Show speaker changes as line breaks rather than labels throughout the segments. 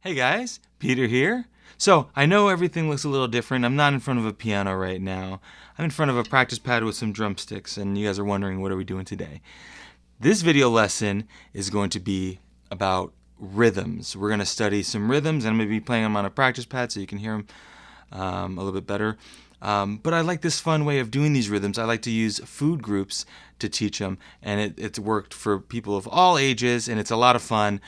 Hey guys, Peter here. So, I know everything looks a little different. I'm not in front of a piano right now. I'm in front of a practice pad with some drumsticks, and you guys are wondering, what are we doing today? This video lesson is going to be about rhythms. We're going to study some rhythms, and I'm going to be playing them on a practice pad so you can hear them a little bit better. But I like this fun way of doing these rhythms. I like to use food groups to teach them, and it's worked for people of all ages, and it's a lot of fun.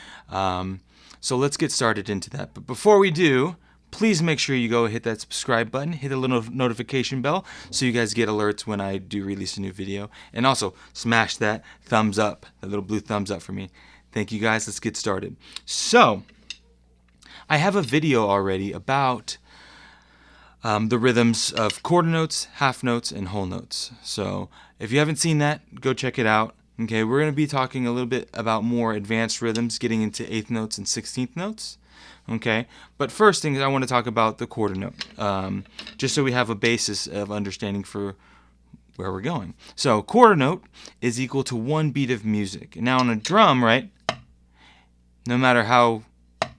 So let's get started into that. But before we do, please make sure you go hit that subscribe button, hit the little notification bell so you guys get alerts when I do release a new video. And also smash that thumbs up, that little blue thumbs up for me. Thank you guys. Let's get started. So I have a video already about the rhythms of quarter notes, half notes, and whole notes. So if you haven't seen that, go check it out. Okay, we're going to be talking a little bit about more advanced rhythms, getting into eighth notes and 16th notes. Okay, but first thing I want to talk about the quarter note, just so we have a basis of understanding for where we're going. So quarter note is equal to one beat of music. Now on a drum, right, no matter how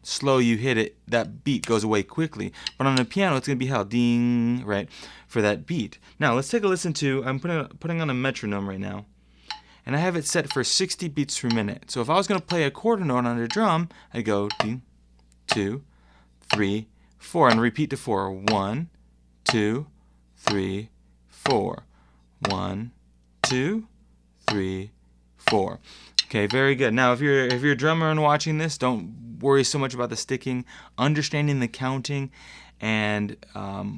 slow you hit it, that beat goes away quickly. But on a piano, it's going to be held ding, right, for that beat. Now let's take a listen to, I'm putting on a metronome right now. And I have it set for 60 beats per minute. So if I was going to play a quarter note on a drum, I'd go ding, 2, 3, 4, and repeat to 4. 1, 2, 3, 4. 1, 2, 3, 4. Okay, very good. Now, if you're a drummer and watching this, don't worry so much about the sticking. Understanding the counting and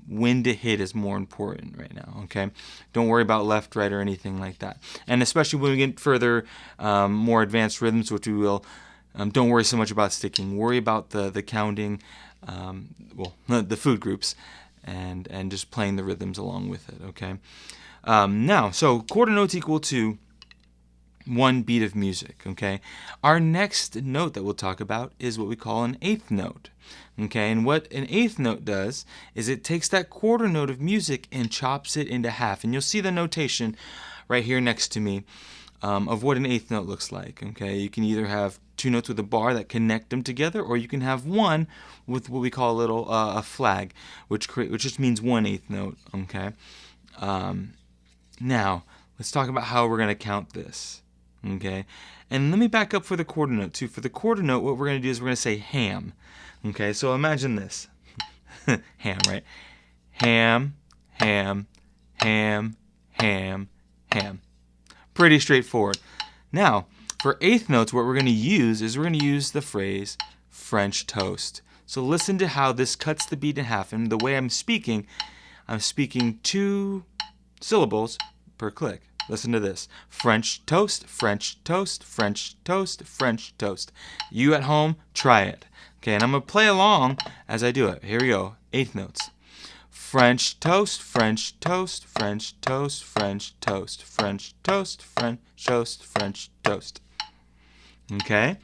when to hit is more important right now, okay? Don't worry about left, right, or anything like that. And especially when we get further, more advanced rhythms, which we will, don't worry so much about sticking. Worry about the counting, the food groups, and just playing the rhythms along with it, okay? Now, so quarter notes equal to one beat of music, okay? Our next note that we'll talk about is what we call an eighth note, okay? And what an eighth note does is it takes that quarter note of music and chops it into half. And you'll see the notation right here next to me of what an eighth note looks like, okay? You can either have two notes with a bar that connect them together, or you can have one with what we call a flag, which just means one eighth note, okay? Now, let's talk about how we're going to count this. Okay, and let me back up for the quarter note too. For the quarter note, what we're going to do is we're going to say ham. Okay, so imagine this. Ham, right? Ham, ham, ham, ham, ham. Pretty straightforward. Now, for eighth notes, what we're going to use is we're going to use the phrase French toast. So listen to how this cuts the beat in half. And the way I'm speaking 2 syllables per click. Listen to this. French toast, French toast, French toast, French toast. You at home, try it. Okay, and I'm going to play along as I do it. Here we go. Eighth notes. French toast, French toast, French toast, French toast, French toast, French toast, French toast. Okay?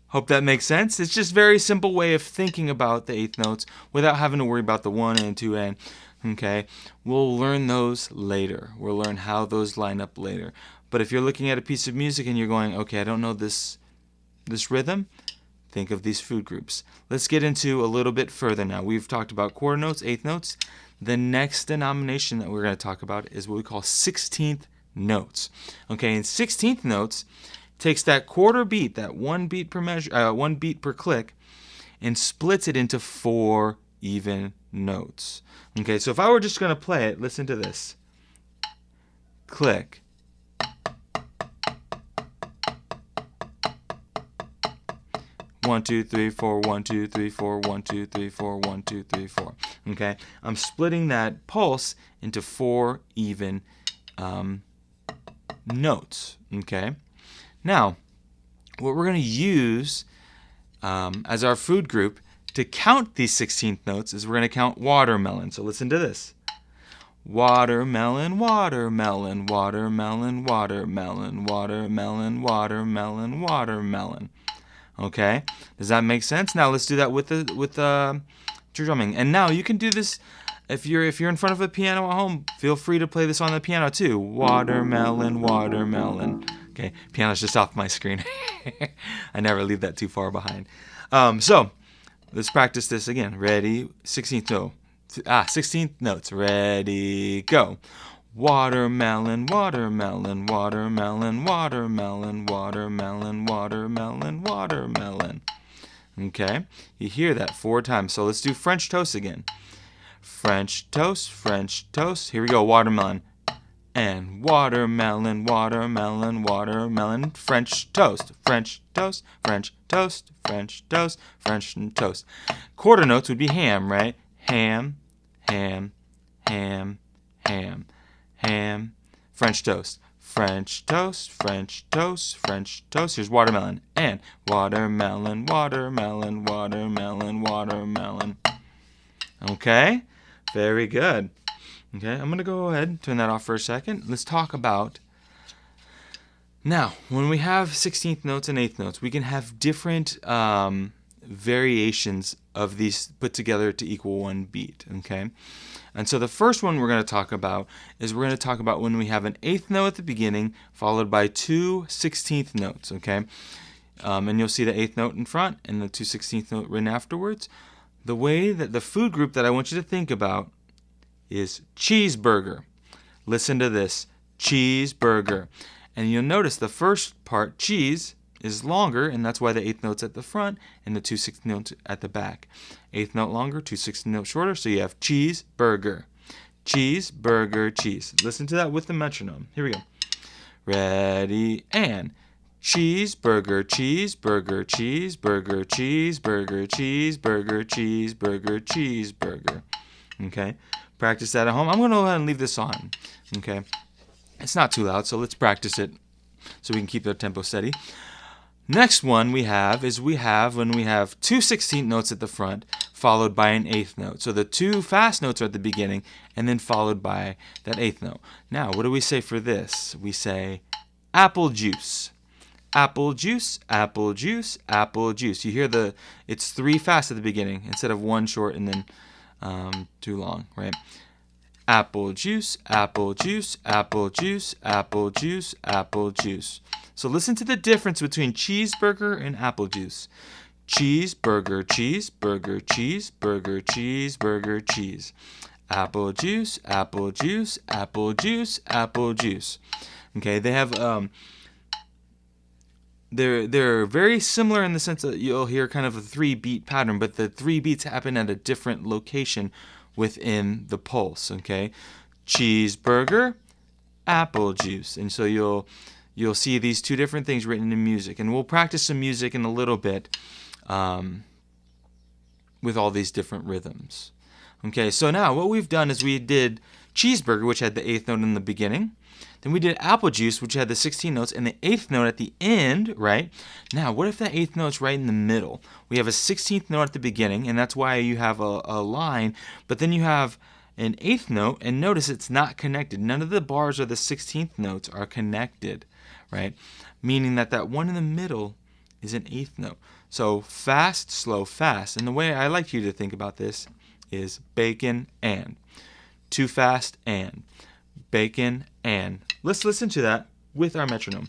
Hope that makes sense. It's just a very simple way of thinking about the eighth notes without having to worry about the 1 and 2 and. Okay, we'll learn those later. We'll learn how those line up later. But if you're looking at a piece of music and you're going, okay, I don't know this rhythm, think of these food groups. Let's get into a little bit further now. We've talked about quarter notes, eighth notes. The next denomination that we're going to talk about is what we call 16th notes. Okay, and 16th notes takes that quarter beat, that one beat per click, and splits it into 4 even notes. Okay, so if I were just going to play it, listen to this. Click. One, 2, 3, 4, 1, 2, 3, 4, 1, 2, 3, 4, 1, 2, 3, 4. Okay, I'm splitting that pulse into 4 even notes. Okay, now what we're going to use as our food group to count these 16th notes is we're going to count watermelon. So listen to this. Watermelon, watermelon, watermelon, watermelon, watermelon, watermelon, watermelon. Okay, does that make sense? Now let's do that with drumming. And now you can do this if you're in front of a piano at home. Feel free to play this on the piano too. Watermelon, watermelon. Okay, piano's just off my screen. I never leave that too far behind. So let's practice this again. Ready? 16th note. 16th notes. Ready, go. Watermelon, watermelon, watermelon, watermelon, watermelon, watermelon, watermelon. Okay, you hear that 4 times. So let's do French toast again. French toast, French toast. Here we go, watermelon. And watermelon, watermelon, watermelon, French toast, French toast, French toast, French toast, French toast. Quarter notes would be ham, right? Ham, ham, ham, ham, ham. French toast, French toast, French toast, French toast. Here's watermelon. And watermelon, watermelon, watermelon, watermelon. Okay? Very good. Okay, I'm going to go ahead and turn that off for a second. Let's talk about, now, when we have 16th notes and 8th notes, we can have different variations of these put together to equal one beat, okay? And so the first one we're going to talk about is we're going to talk about when we have an 8th note at the beginning followed by 2 16th notes, okay? And you'll see the 8th note in front and the 2 16th note written afterwards. The way that the food group that I want you to think about is cheeseburger. Listen to this, cheeseburger. And you'll notice the first part, cheese, is longer, and that's why the 8th note's at the front and the 2 16th notes at the back. 8th note longer, 2 16th notes shorter, so you have cheeseburger. Cheeseburger, cheese. Listen to that with the metronome. Here we go. Ready, and cheeseburger, cheeseburger, cheeseburger, cheeseburger, cheeseburger, cheeseburger, cheeseburger. Okay? Practice that at home. I'm going to go ahead and leave this on. Okay? It's not too loud, so let's practice it so we can keep the tempo steady. Next one we have when we have 2 16th notes at the front followed by an 8th note. So the 2 fast notes are at the beginning and then followed by that 8th note. Now, what do we say for this? We say apple juice. Apple juice, apple juice, apple juice. You hear it's 3 fast at the beginning instead of 1 short and then too long, right? Apple juice, apple juice, apple juice, apple juice, apple juice. So listen to the difference between cheeseburger and apple juice. Cheeseburger, cheeseburger, cheeseburger, cheeseburger, cheese. Apple juice, apple juice, apple juice, apple juice. Okay, they have they're very similar in the sense that you'll hear kind of a 3-beat pattern, but the 3 beats happen at a different location within the pulse, okay? Cheeseburger, apple juice. And so you'll see these 2 different things written in music. And we'll practice some music in a little bit with all these different rhythms. Okay, so now what we've done is we did cheeseburger, which had the 8th note in the beginning. Then we did apple juice, which had the 16 notes and the 8th note at the end, right? Now, what if that 8th note's right in the middle? We have a 16th note at the beginning, and that's why you have a line, but then you have an 8th note, and notice it's not connected. None of the bars or the 16th notes are connected, right? Meaning that one in the middle is an 8th note. So fast, slow, fast. And the way I like you to think about this is bacon and. Too fast and. Bacon and. Let's listen to that with our metronome.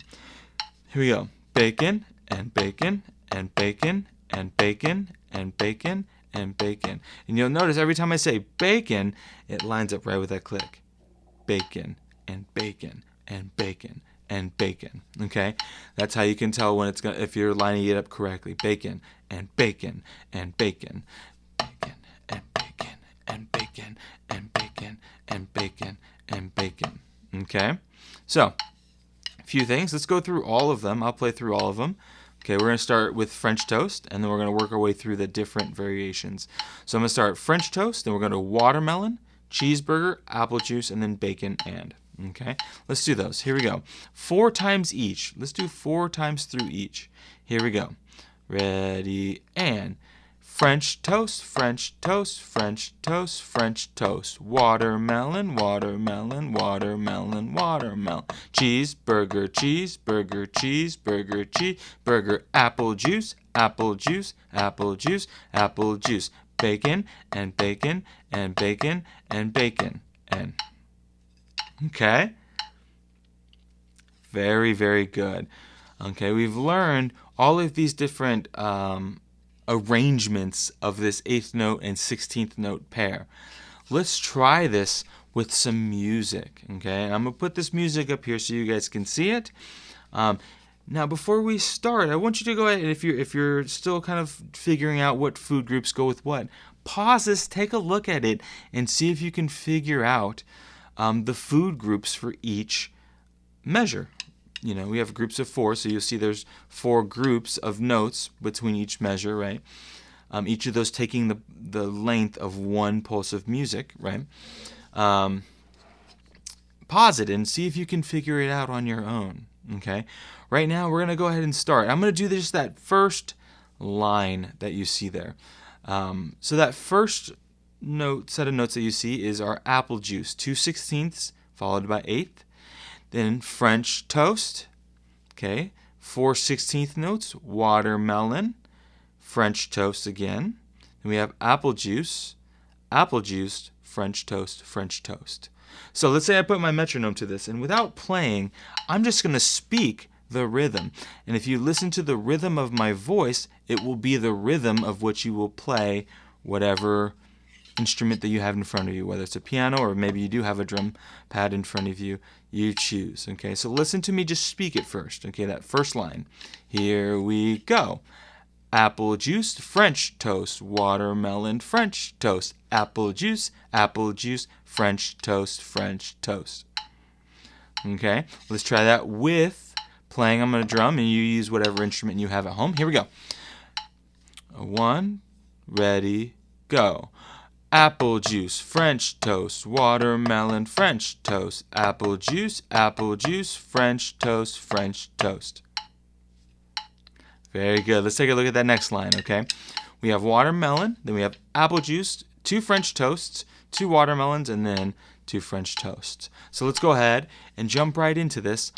Here we go. Bacon and bacon and bacon and bacon and bacon and bacon. And you'll notice every time I say bacon, it lines up right with that click. Bacon and bacon and bacon and bacon. Okay? That's how you can tell when if you're lining it up correctly. Bacon and bacon and bacon. Bacon and bacon and bacon and bacon and bacon and bacon. Okay? So, a few things. Let's go through all of them. I'll play through all of them. Okay, we're going to start with French toast, and then we're going to work our way through the different variations. So I'm going to start French toast, then we're going to watermelon, cheeseburger, apple juice, and then bacon and. Okay, let's do those. Here we go. 4 times each. Let's do 4 times through each. Here we go. Ready, and. French toast, French toast, French toast, French toast. Watermelon, watermelon, watermelon, watermelon. Cheeseburger, cheeseburger, cheeseburger, cheeseburger. Apple juice, apple juice, apple juice, apple juice. Bacon and bacon and bacon and bacon and. Okay? Very, very good. Okay, we've learned all of these different arrangements of this 8th note and 16th note pair. Let's try this with some music, okay? And I'm going to put this music up here so you guys can see it. Now, before we start, I want you to go ahead, and if you're still kind of figuring out what food groups go with what, pause this, take a look at it, and see if you can figure out the food groups for each measure. You know, we have groups of 4, so you'll see there's 4 groups of notes between each measure, right? Each of those taking the length of one pulse of music, right? Pause it and see if you can figure it out on your own, okay? Right now, we're going to go ahead and start. I'm going to do just that first line that you see there. So that first set of notes that you see is our apple juice, 2/16 followed by 8th. Then French toast, okay, 4/16 notes, watermelon, French toast again. Then we have apple juice, French toast. So let's say I put my metronome to this, and without playing, I'm just going to speak the rhythm. And if you listen to the rhythm of my voice, it will be the rhythm of which you will play whatever instrument that you have in front of you, whether it's a piano or maybe you do have a drum pad in front of you, you choose. Okay, so listen to me just speak it first. Okay, that first line. Here we go. Apple juice, French toast, watermelon, French toast, apple juice, French toast. Okay, let's try that with playing on a drum, and you use whatever instrument you have at home. Here we go. 1, ready, go. Apple juice, French toast, watermelon, French toast, apple juice, French toast. Very good. Let's take a look at that next line, okay? We have watermelon, then we have apple juice, 2 French toasts, 2 watermelons, and then 2 French toasts. So let's go ahead and jump right into this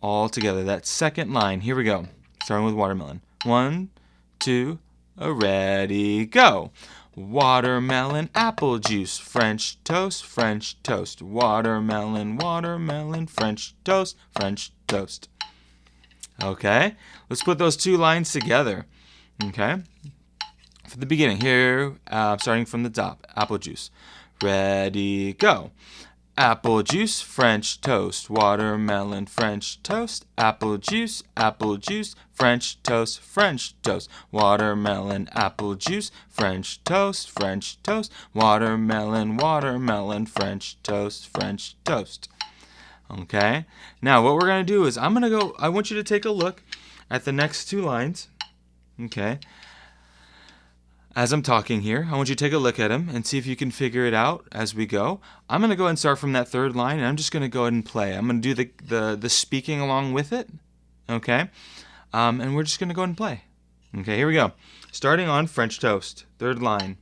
all together. That second line, here we go. Starting with watermelon. 1, 2, ready, go. Watermelon, apple juice, French toast, watermelon, French toast. Okay, let's put those 2 lines together. Okay, for the beginning here, starting from the top, apple juice. Ready, go. Apple juice, French toast, watermelon, French toast, apple juice, French toast, watermelon, apple juice, French toast, watermelon, French toast. Okay, now what we're going to do is I want you to take a look at the next 2 lines, okay? As I'm talking here, I want you to take a look at them and see if you can figure it out as we go. I'm going to go ahead and start from that 3rd line, and I'm just going to go ahead and play. I'm going to do the speaking along with it, okay? And we're just going to go ahead and play. Okay, here we go. Starting on French toast, 3rd line.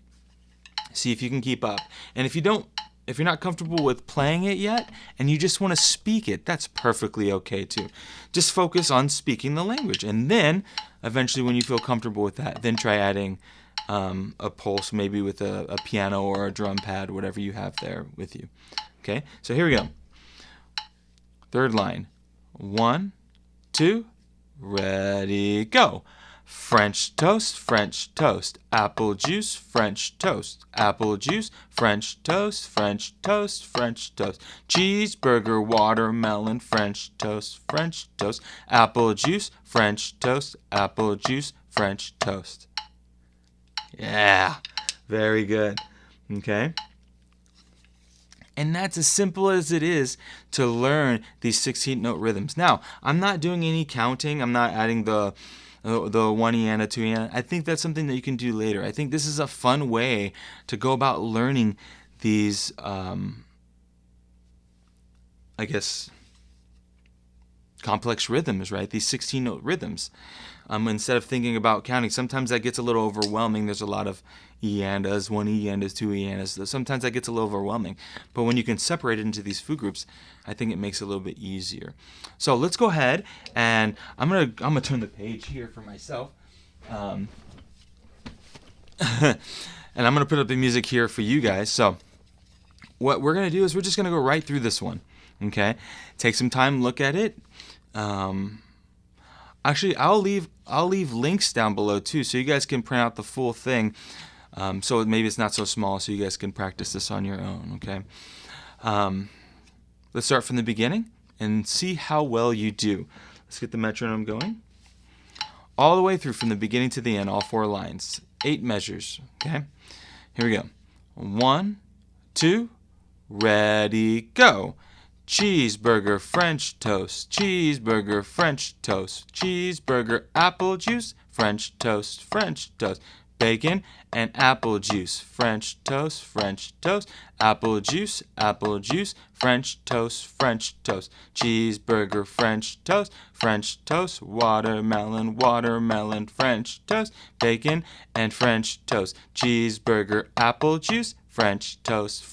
See if you can keep up. And if you're not comfortable with playing it yet and you just want to speak it, that's perfectly okay too. Just focus on speaking the language. And then, eventually when you feel comfortable with that, then try adding a pulse, maybe with a piano or a drum pad, whatever you have there with you. Okay, so here we go. 3rd line. 1, 2, ready, go. French toast, apple juice, French toast, French toast, cheeseburger, watermelon, French toast, apple juice, French toast. Yeah, very good. Okay. And that's as simple as it is to learn these 16-note rhythms. Now, I'm not doing any counting. I'm not adding the 1 eana, 2 eana. I think that's something that you can do later. I think this is a fun way to go about learning these, complex rhythms, right? These 16-note rhythms. Instead of thinking about counting, sometimes that gets a little overwhelming. There's a lot of eandas, 1 eandas, 2 eandas. Sometimes that gets a little overwhelming. But when you can separate it into these food groups, I think it makes it a little bit easier. So let's go ahead, and I'm gonna turn the page here for myself. And I'm gonna put up the music here for you guys. So what we're gonna do is we're just gonna go right through this one. Okay? Take some time, look at it. Actually, I'll leave links down below too, so you guys can print out the full thing. So maybe it's not so small, so you guys can practice this on your own. Okay. Let's start from the beginning and see how well you do. Let's get the metronome going. All the way through from the beginning to the end, all 4 lines. 8 measures. Okay. Here we go. 1, 2, ready, go. Cheeseburger, French toast, cheeseburger, French toast, cheeseburger, apple juice, French toast, bacon and apple juice, French toast, apple juice, French toast, cheeseburger, French toast, watermelon, French toast, bacon and French toast, cheeseburger, apple juice, French toast,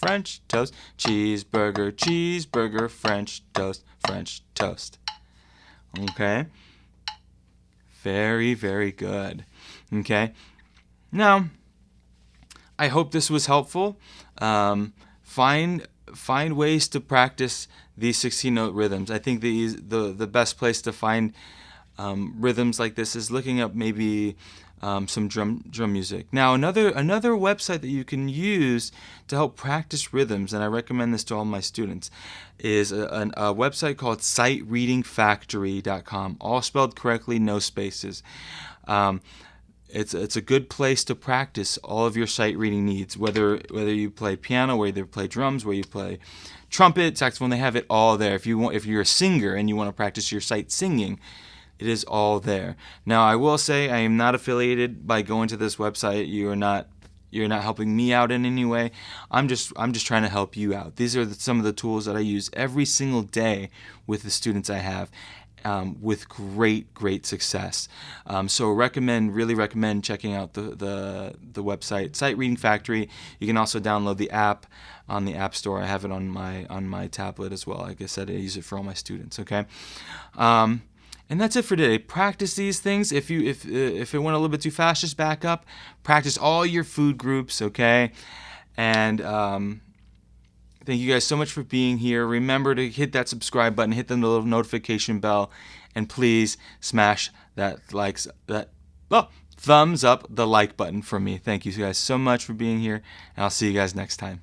cheeseburger, French toast. Okay? Very, very good. Okay? Now, I hope this was helpful. Find ways to practice these 16-note rhythms. I think the best place to find rhythms like this is looking up maybe some drum music. Now, another website that you can use to help practice rhythms, and I recommend this to all my students, is a website called sightreadingfactory.com. All spelled correctly, no spaces. It's a good place to practice all of your sight reading needs, whether you play piano, whether you play drums, whether you play trumpet, saxophone. They have it all there. If you're a singer and you want to practice your sight singing, it is all there. Now, I will say I am not affiliated by going to this website. You're not helping me out in any way. I'm just trying to help you out. These are some of the tools that I use every single day with the students I have, with great success. So really recommend checking out the website, Sight Reading Factory. You can also download the app on the App Store. I have it on my tablet as well. Like I said, I use it for all my students. Okay. And that's it for today. Practice these things. If it went a little bit too fast, just back up. Practice all your food groups, okay? And thank you guys so much for being here. Remember to hit that subscribe button, hit the little notification bell, and please smash thumbs up the like button for me. Thank you guys so much for being here, and I'll see you guys next time.